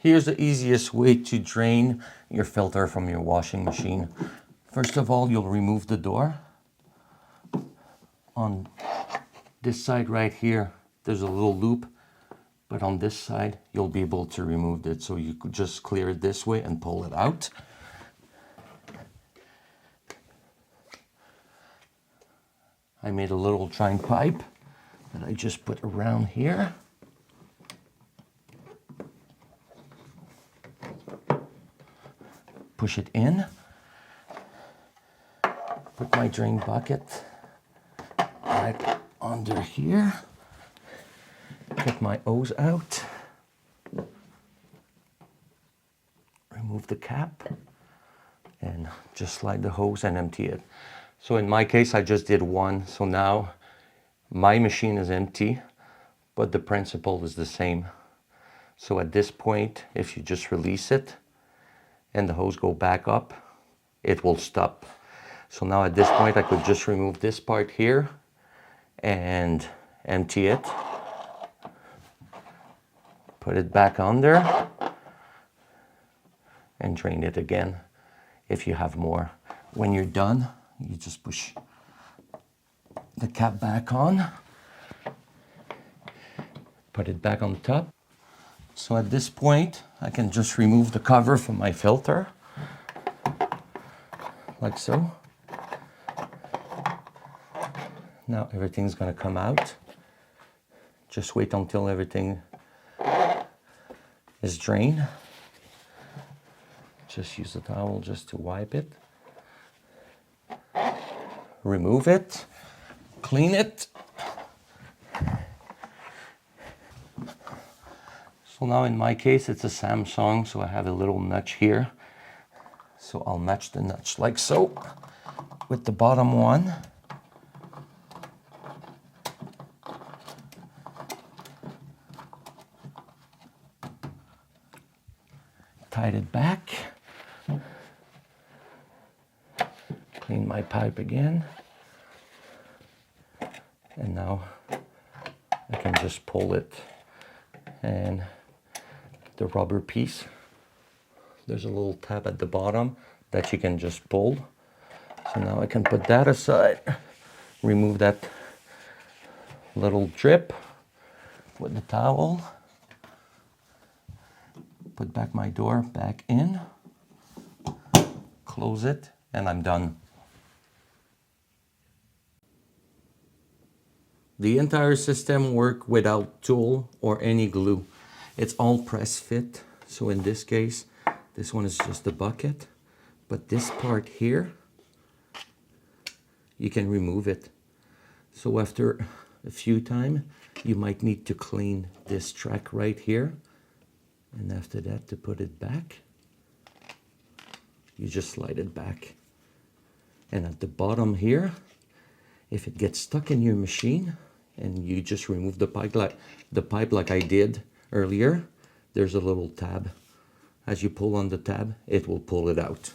Here's the easiest way to drain your filter from your washing machine. First of all, you'll remove the door. On this side right here, there's a little loop, but on this side, you'll be able to remove it. So you could just clear it this way and pull it out. I made a little drying pipe that I just put around here. Push it in. Put my drain bucket right under here. Get my hose out. Remove the cap and just slide the hose and empty it. So in my case, I just did one. So now my machine is empty, but the principle is the same. So at this point, if you just release it and the hose go back up, it will stop. So now at this point, I could just remove this part here and empty it. Put it back under and drain it again if you have more. When you're done, you just push the cap back on, put it back on top. So at this point, I can just remove the cover from my filter, like so. Now everything's gonna come out. Just wait until everything is drained. Just use the towel just to wipe it. Remove it, clean it. So now in my case, it's a Samsung, so I have a little notch here. So I'll match the notch like so with the bottom one. Tied it back. Clean my pipe again. And now I can just pull it. And the rubber piece, there's a little tab at the bottom that you can just pull. So now I can put that aside, remove that little drip with the towel, put back my door back in, close it, and I'm done. The entire system works without tool or any glue. It's all press fit. So in this case, this one is just the bucket, but this part here, you can remove it. So after a few times, you might need to clean this track right here. And after that, to put it back, you just slide it back. And at the bottom here, if it gets stuck in your machine and you just remove the pipe like I did earlier, there's a little tab. As you pull on the tab, it will pull it out.